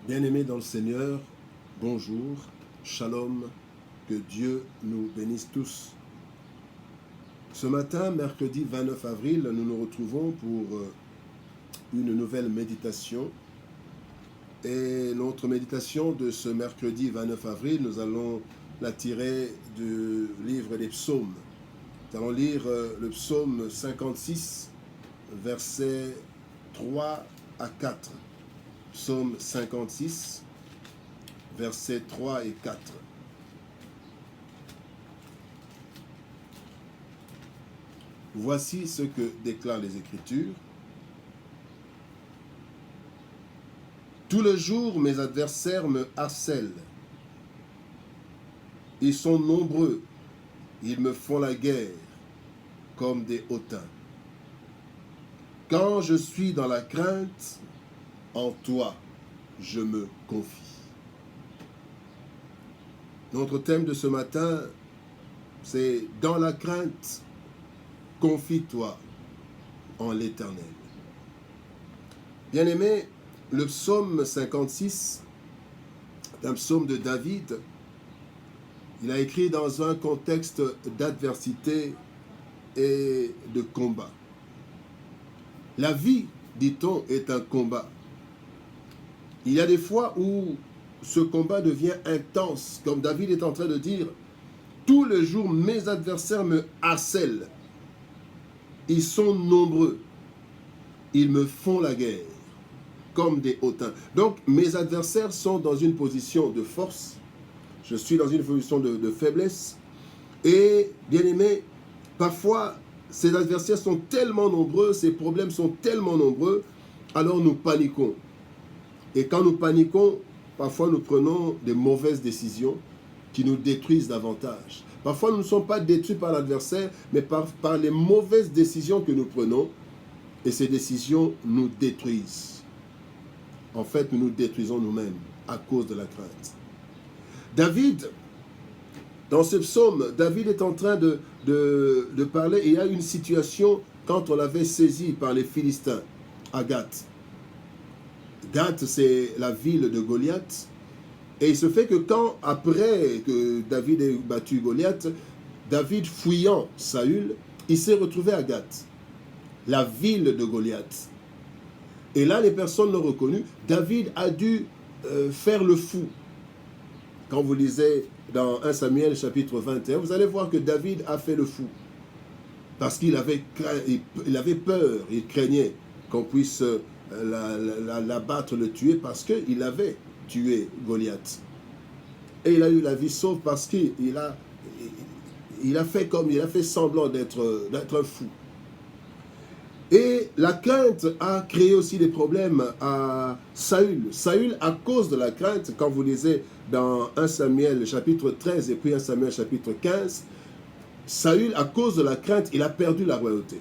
Bien-aimés dans le Seigneur, bonjour, shalom, que Dieu nous bénisse tous. Ce matin, mercredi 29 avril, nous nous retrouvons pour une nouvelle méditation. Et notre méditation de ce mercredi 29 avril, nous allons la tirer du livre des psaumes. Nous allons lire le psaume 56, versets 3 à 4. Psaume 56, versets 3 et 4. Voici ce que déclarent les Écritures. Tout le jour, mes adversaires me harcèlent. Ils sont nombreux. Ils me font la guerre comme des hautains. Quand je suis dans la crainte, en toi, je me confie. Notre thème de ce matin, c'est « Dans la crainte, confie-toi en l'Éternel ». Bien-aimé, le psaume 56, un psaume de David, il a écrit dans un contexte d'adversité et de combat. La vie, dit-on, est un combat. Il y a des fois où ce combat devient intense, comme David est en train de dire, « Tous les jours, mes adversaires me harcèlent. Ils sont nombreux. Ils me font la guerre, comme des hautains. » Donc, mes adversaires sont dans une position de force. Je suis dans une position de faiblesse. Et, bien aimé, parfois, ces adversaires sont tellement nombreux, ces problèmes sont tellement nombreux, alors nous paniquons. Et quand nous paniquons, parfois nous prenons des mauvaises décisions qui nous détruisent davantage. Parfois nous ne sommes pas détruits par l'adversaire, mais par les mauvaises décisions que nous prenons. Et ces décisions nous détruisent. En fait, nous nous détruisons nous-mêmes à cause de la crainte. David, dans ce psaume, David est en train de parler. Il y a une situation quand on l'avait saisi par les Philistins à Gath. Gath, c'est la ville de Goliath. Et il se fait que quand, après que David ait battu Goliath, David fuyant Saül, il s'est retrouvé à Gath, la ville de Goliath. Et là, les personnes l'ont reconnu. David a dû faire le fou. Quand vous lisez dans 1 Samuel chapitre 21, vous allez voir que David a fait le fou. Parce qu'il avait peur, il craignait qu'on puisse l'abattre, le tuer, parce qu'il avait tué Goliath. Et il a eu la vie sauve parce qu'il a fait semblant d'être un fou. Et la crainte a créé aussi des problèmes à Saül. Saül, à cause de la crainte, quand vous lisez dans 1 Samuel chapitre 13 et puis 1 Samuel chapitre 15, Saül, à cause de la crainte, il a perdu la royauté.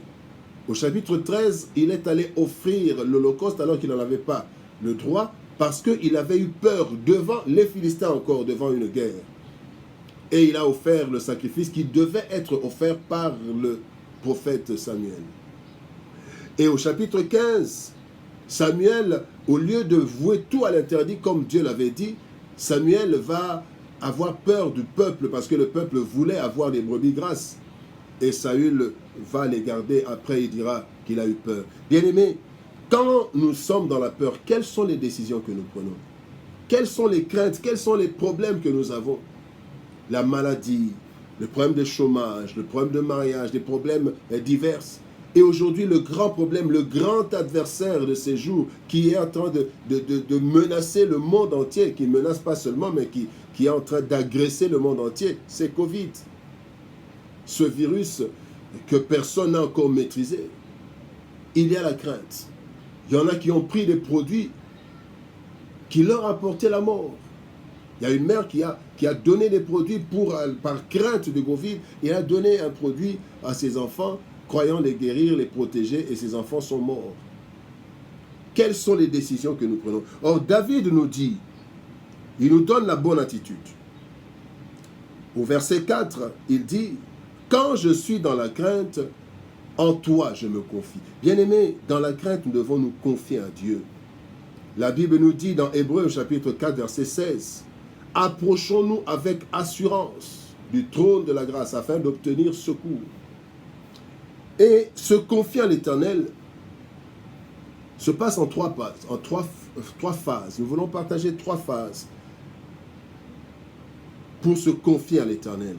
Au chapitre 13, il est allé offrir l'Holocauste alors qu'il n'en avait pas le droit, parce qu'il avait eu peur devant les Philistins encore, devant une guerre. Et il a offert le sacrifice qui devait être offert par le prophète Samuel. Et au chapitre 15, Samuel, au lieu de vouer tout à l'interdit comme Dieu l'avait dit, Samuel va avoir peur du peuple parce que le peuple voulait avoir des brebis grasses. Et Saül va les garder. Après, il dira qu'il a eu peur. Bien-aimés, quand nous sommes dans la peur, quelles sont les décisions que nous prenons? Quelles sont les craintes? Quels sont les problèmes que nous avons? La maladie, le problème de chômage, le problème de mariage, des problèmes divers. Et aujourd'hui, le grand problème, le grand adversaire de ces jours qui est en train de menacer le monde entier, qui ne menace pas seulement, mais qui est en train d'agresser le monde entier, c'est Covid. Ce virus que personne n'a encore maîtrisé. Il y a la crainte. Il y en a qui ont pris des produits qui leur apportaient la mort. Il y a une mère qui a donné des produits par crainte de Covid, et a donné un produit à ses enfants, croyant les guérir, les protéger, et ses enfants sont morts. Quelles sont les décisions que nous prenons? Or, David nous dit, il nous donne la bonne attitude. Au verset 4, il dit, « Quand je suis dans la crainte, en toi je me confie. » Bien-aimés, dans la crainte, nous devons nous confier à Dieu. La Bible nous dit dans Hébreux chapitre 4 verset 16, « Approchons-nous avec assurance du trône de la grâce afin d'obtenir secours. » Et se confier à l'Éternel se passe en trois phases. Nous voulons partager 3 phases pour se confier à l'Éternel.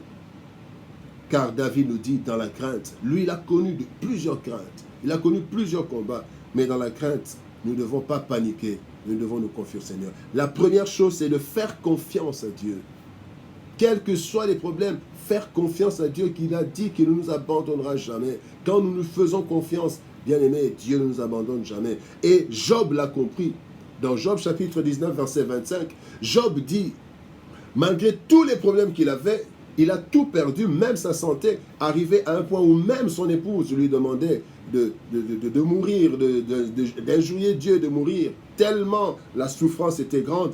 Car David nous dit dans la crainte, lui il a connu plusieurs craintes, il a connu plusieurs combats, mais dans la crainte, nous ne devons pas paniquer, nous devons nous confier au Seigneur. La première chose, c'est de faire confiance à Dieu. Quels que soient les problèmes, faire confiance à Dieu qui a dit qu'il ne nous abandonnera jamais. Quand nous nous faisons confiance, bien-aimés, Dieu ne nous abandonne jamais. Et Job l'a compris. Dans Job chapitre 19, verset 25, Job dit, malgré tous les problèmes qu'il avait, il a tout perdu, même sa santé, arrivé à un point où même son épouse lui demandait de mourir, d'injurier Dieu de mourir, tellement la souffrance était grande.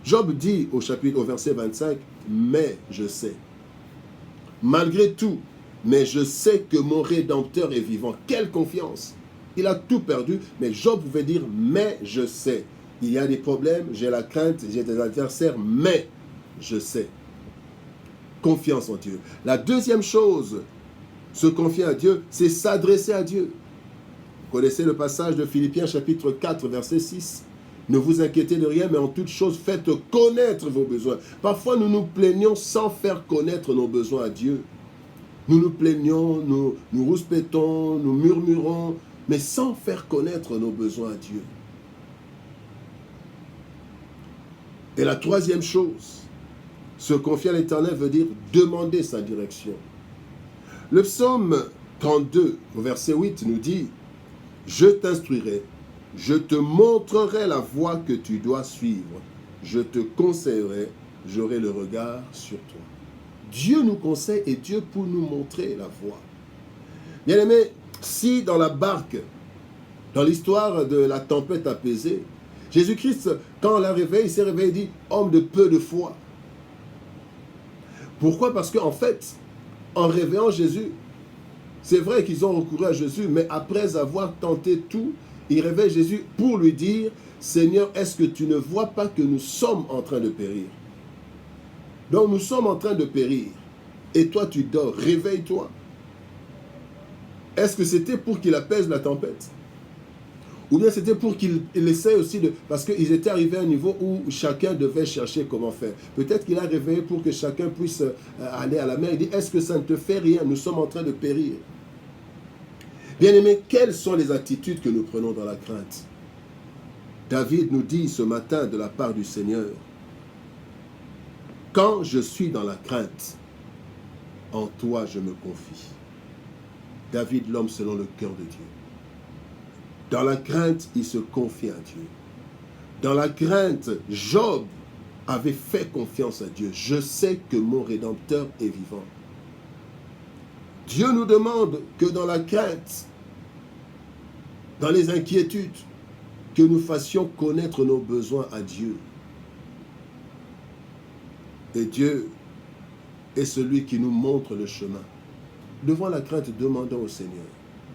Job dit au verset 25, « Mais je sais, malgré tout, mais je sais que mon Rédempteur est vivant. » Quelle confiance! Il a tout perdu, mais Job pouvait dire, « Mais je sais. Il y a des problèmes, j'ai la crainte, j'ai des adversaires, mais je sais. » Confiance en Dieu. La deuxième chose, se confier à Dieu, c'est s'adresser à Dieu. Vous connaissez le passage de Philippiens chapitre 4, verset 6. Ne vous inquiétez de rien, mais en toute chose, faites connaître vos besoins. Parfois, nous nous plaignons sans faire connaître nos besoins à Dieu. Nous nous plaignons, nous rouspétons, nous murmurons, mais sans faire connaître nos besoins à Dieu. Et la troisième chose, se confier à l'Éternel veut dire demander sa direction. Le psaume 32, au verset 8, nous dit « Je t'instruirai, je te montrerai la voie que tu dois suivre, je te conseillerai, j'aurai le regard sur toi. » Dieu nous conseille et Dieu pour nous montrer la voie. Bien-aimés, si dans la barque, dans l'histoire de la tempête apaisée, Jésus-Christ, quand on l'a réveillé, il s'est réveillé et dit « Homme de peu de foi ». Pourquoi? Parce qu'en fait, en réveillant Jésus, c'est vrai qu'ils ont recouru à Jésus, mais après avoir tenté tout, ils réveillent Jésus pour lui dire « Seigneur, est-ce que tu ne vois pas que nous sommes en train de périr? Donc nous sommes en train de périr. Et toi tu dors, réveille-toi. » Est-ce que c'était pour qu'il apaise la tempête? Ou bien c'était pour qu'il essaie aussi de... Parce qu'ils étaient arrivés à un niveau où chacun devait chercher comment faire. Peut-être qu'il a réveillé pour que chacun puisse aller à la mer. Il dit, est-ce que ça ne te fait rien? Nous sommes en train de périr. Bien-aimés, quelles sont les attitudes que nous prenons dans la crainte? David nous dit ce matin de la part du Seigneur, « Quand je suis dans la crainte, en toi je me confie. » David, l'homme selon le cœur de Dieu. Dans la crainte, il se confie à Dieu. Dans la crainte, Job avait fait confiance à Dieu. Je sais que mon Rédempteur est vivant. Dieu nous demande que dans la crainte, dans les inquiétudes, que nous fassions connaître nos besoins à Dieu. Et Dieu est celui qui nous montre le chemin. Devant la crainte, demandons au Seigneur.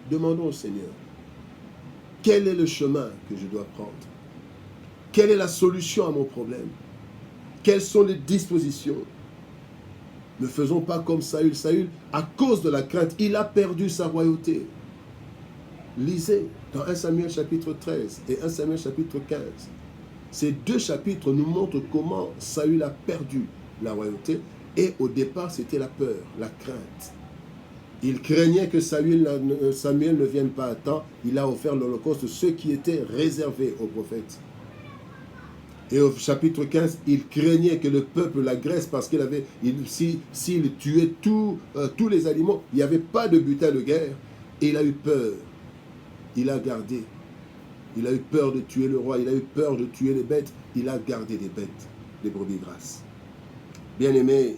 Demandons au Seigneur. Quel est le chemin que je dois prendre? Quelle est la solution à mon problème? Quelles sont les dispositions? Ne faisons pas comme Saül. Saül, à cause de la crainte, il a perdu sa royauté. Lisez dans 1 Samuel chapitre 13 et 1 Samuel chapitre 15. Ces deux chapitres nous montrent comment Saül a perdu la royauté. Et au départ, c'était la peur, la crainte. Il craignait que Samuel ne vienne pas à temps. Il a offert l'Holocauste, ce qui était réservé aux prophètes. Et au chapitre 15, il craignait que le peuple l'agresse parce qu'il avait, s'il tuait tous les animaux, il n'y avait pas de butin de guerre. Et il a eu peur. Il a gardé. Il a eu peur de tuer le roi. Il a eu peur de tuer les bêtes. Il a gardé les bêtes, les brebis grasses. Bien-aimé,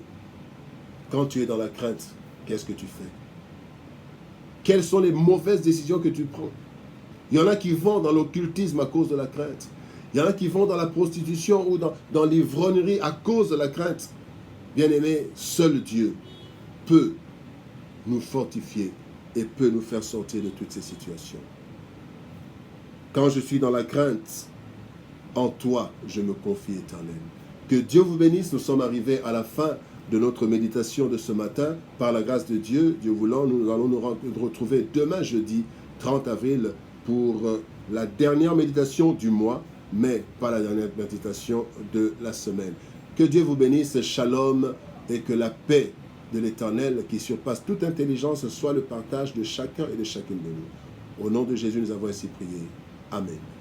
quand tu es dans la crainte, qu'est-ce que tu fais? Quelles sont les mauvaises décisions que tu prends? Il y en a qui vont dans l'occultisme à cause de la crainte. Il y en a qui vont dans la prostitution ou dans l'ivrognerie à cause de la crainte. Bien-aimé, seul Dieu peut nous fortifier et peut nous faire sortir de toutes ces situations. Quand je suis dans la crainte, En toi, je me confie, Éternel. Que Dieu vous bénisse. Nous sommes arrivés à la fin de notre méditation de ce matin. Par la grâce de Dieu, Dieu voulant, nous allons nous retrouver demain, jeudi 30 avril, pour la dernière méditation du mois, mais pas la dernière méditation de la semaine. Que Dieu vous bénisse, shalom, et que la paix de l'Éternel, qui surpasse toute intelligence, soit le partage de chacun et de chacune de nous. Au nom de Jésus, nous avons ainsi prié. Amen.